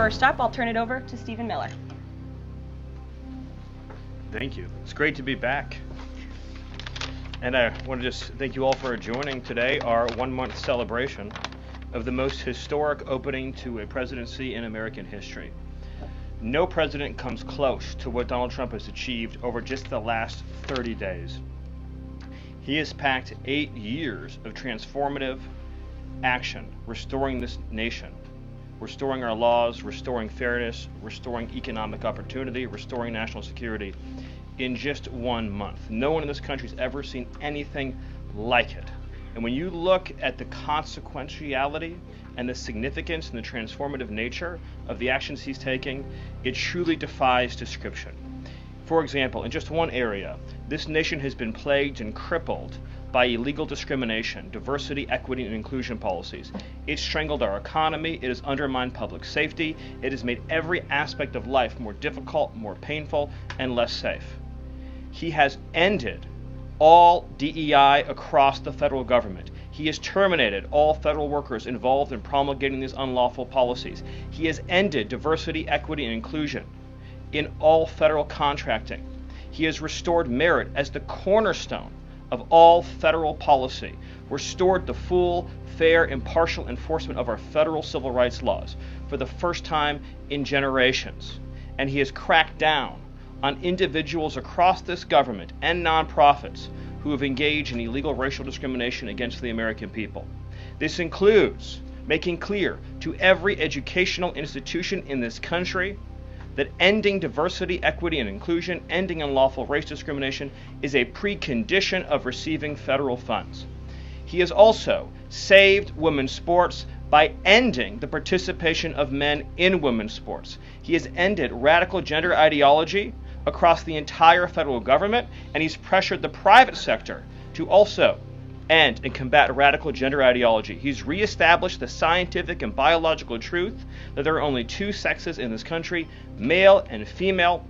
first up, I'll turn it over to Stephen Miller. Thank you. It's great to be back. And I want to just thank you all for joining today, our 1-month celebration of the most historic opening to a presidency in American history. No president comes close to what Donald Trump has achieved over just the last 30 days. He has packed 8 years of transformative action, restoring this nation, restoring our laws, restoring fairness, restoring economic opportunity, restoring national security in just 1 month. No one in this country has ever seen anything like it. And when you look at the consequentiality and the significance and the transformative nature of the actions he's taking, it truly defies description. For example, in just one area, this nation has been plagued and crippled by illegal discrimination, diversity, equity, and inclusion policies. It's strangled our economy, it has undermined public safety, it has made every aspect of life more difficult, more painful, and less safe. He has ended all DEI across the federal government. He has terminated all federal workers involved in promulgating these unlawful policies. He has ended diversity, equity, and inclusion in all federal contracting. He has restored merit as the cornerstone of all federal policy, restored the full, fair, impartial enforcement of our federal civil rights laws for the first time in generations. And he has cracked down on individuals across this government and nonprofits who have engaged in illegal racial discrimination against the American people. This includes making clear to every educational institution in this country that ending diversity, equity, and inclusion, ending unlawful race discrimination is a precondition of receiving federal funds. He has also saved women's sports by ending the participation of men in women's sports. He has ended radical gender ideology across the entire federal government, and he's pressured the private sector to also end and combat radical gender ideology. He's reestablished the scientific and biological truth that there are only 2 sexes in this country, male and female,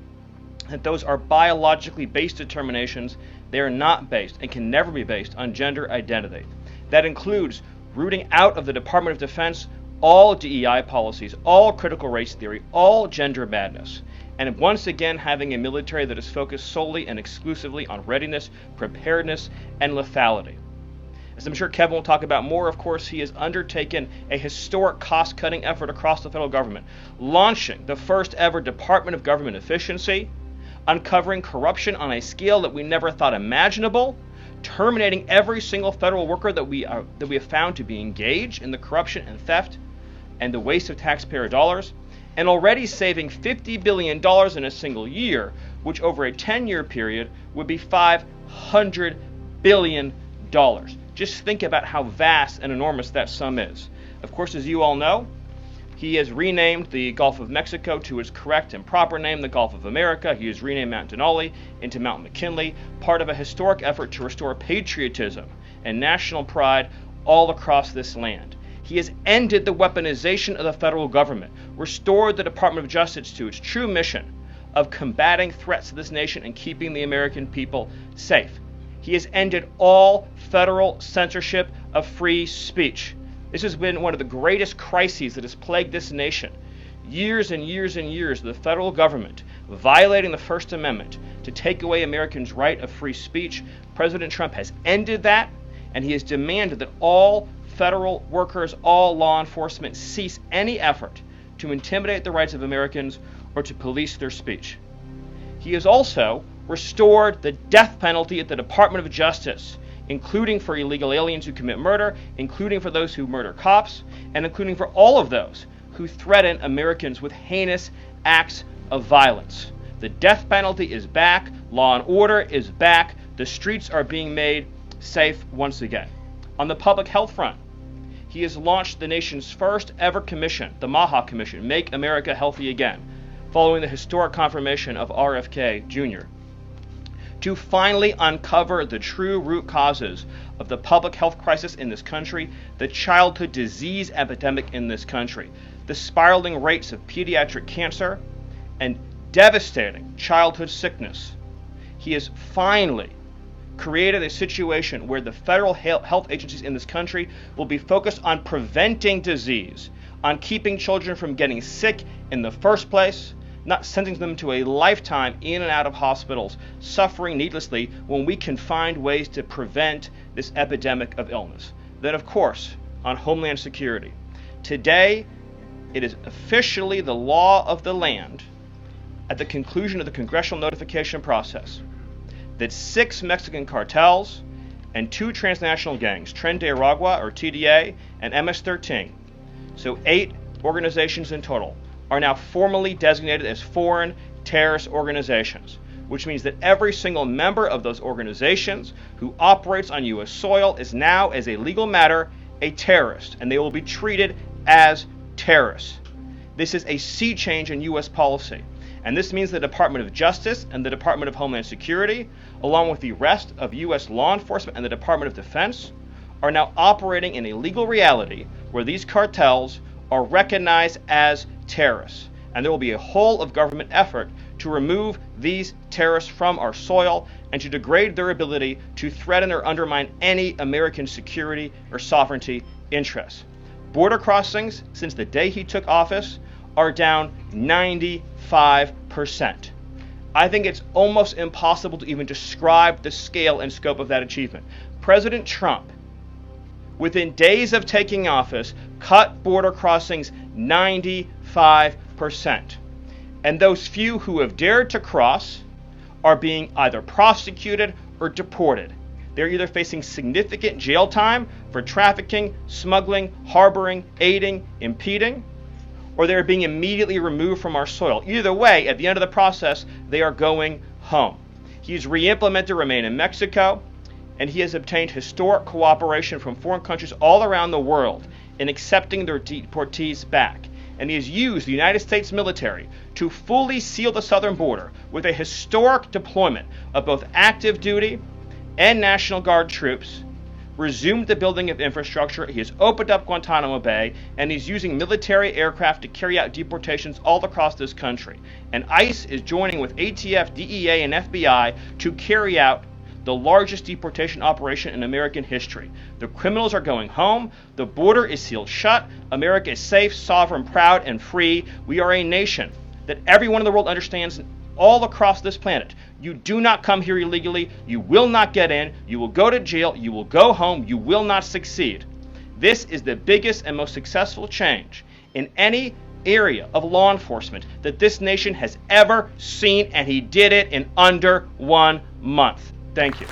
that those are biologically based determinations. They are not based and can never be based on gender identity. That includes rooting out of the Department of Defense all DEI policies, all critical race theory, all gender madness, and once again having a military that is focused solely and exclusively on readiness, preparedness, and lethality. As I'm sure Kevin will talk about more, of course, he has undertaken a historic cost-cutting effort across the federal government, launching the first ever Department of Government Efficiency, uncovering corruption on a scale that we never thought imaginable, terminating every single federal worker that we have found to be engaged in the corruption and theft and the waste of taxpayer dollars, and already saving $50 billion in a single year, which over a 10-year period would be $500 billion. Just think about how vast and enormous that sum is. Of course, as you all know, he has renamed the Gulf of Mexico to its correct and proper name, the Gulf of America. He has renamed Mount Denali into Mount McKinley, part of a historic effort to restore patriotism and national pride all across this land. He has ended the weaponization of the federal government, restored the Department of Justice to its true mission of combating threats to this nation and keeping the American people safe. He has ended all federal censorship of free speech. This has been one of the greatest crises that has plagued this nation. Years and years and years of the federal government violating the First Amendment to take away Americans' right of free speech. President Trump has ended that, and he has demanded that all federal workers, all law enforcement cease any effort to intimidate the rights of Americans or to police their speech. He has also restored the death penalty at the Department of Justice, including for illegal aliens who commit murder, including for those who murder cops, and including for all of those who threaten Americans with heinous acts of violence. The death penalty is back, law and order is back, the streets are being made safe once again. On the public health front, he has launched the nation's first ever commission, the MAHA Commission, Make America Healthy Again, following the historic confirmation of RFK Jr., to finally uncover the true root causes of the public health crisis in this country, the childhood disease epidemic in this country, the spiraling rates of pediatric cancer, and devastating childhood sickness. He has finally created a situation where the federal health agencies in this country will be focused on preventing disease, on keeping children from getting sick in the first place, not sending them to a lifetime in and out of hospitals, suffering needlessly, when we can find ways to prevent this epidemic of illness. Then, of course, on Homeland Security. Today, it is officially the law of the land, at the conclusion of the congressional notification process, that 6 Mexican cartels and 2 transnational gangs, Tren de Aragua, or TDA, and MS-13, so 8 organizations in total, are now formally designated as foreign terrorist organizations, which means that every single member of those organizations who operates on U.S. soil is now, as a legal matter, a terrorist, and they will be treated as terrorists. This is a sea change in U.S. policy, and this means the Department of Justice and the Department of Homeland Security, along with the rest of U.S. law enforcement and the Department of Defense, are now operating in a legal reality where these cartels are recognized as terrorists, and there will be a whole of government effort to remove these terrorists from our soil and to degrade their ability to threaten or undermine any American security or sovereignty interests. Border crossings, since the day he took office, are down 95%. I think it's almost impossible to even describe the scale and scope of that achievement. President Trump, within days of taking office, cut border crossings 95%. And those few who have dared to cross are being either prosecuted or deported. They're either facing significant jail time for trafficking, smuggling, harboring, aiding, impeding, or they're being immediately removed from our soil. Either way, at the end of the process, they are going home. He's re-implemented Remain in Mexico, and he has obtained historic cooperation from foreign countries all around the world in accepting their deportees back. And he has used the United States military to fully seal the southern border with a historic deployment of both active duty and National Guard troops, resumed the building of infrastructure, he has opened up Guantanamo Bay, and he's using military aircraft to carry out deportations all across this country. And ICE is joining with ATF, DEA, and FBI to carry out the largest deportation operation in American history. The criminals are going home, the border is sealed shut, America is safe, sovereign, proud, and free. We are a nation that everyone in the world understands all across this planet. You do not come here illegally, you will not get in, you will go to jail, you will go home, you will not succeed. This is the biggest and most successful change in any area of law enforcement that this nation has ever seen, and he did it in under 1 month. Thank you.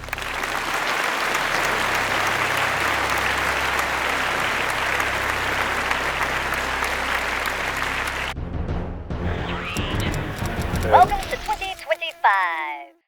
Welcome to 2025.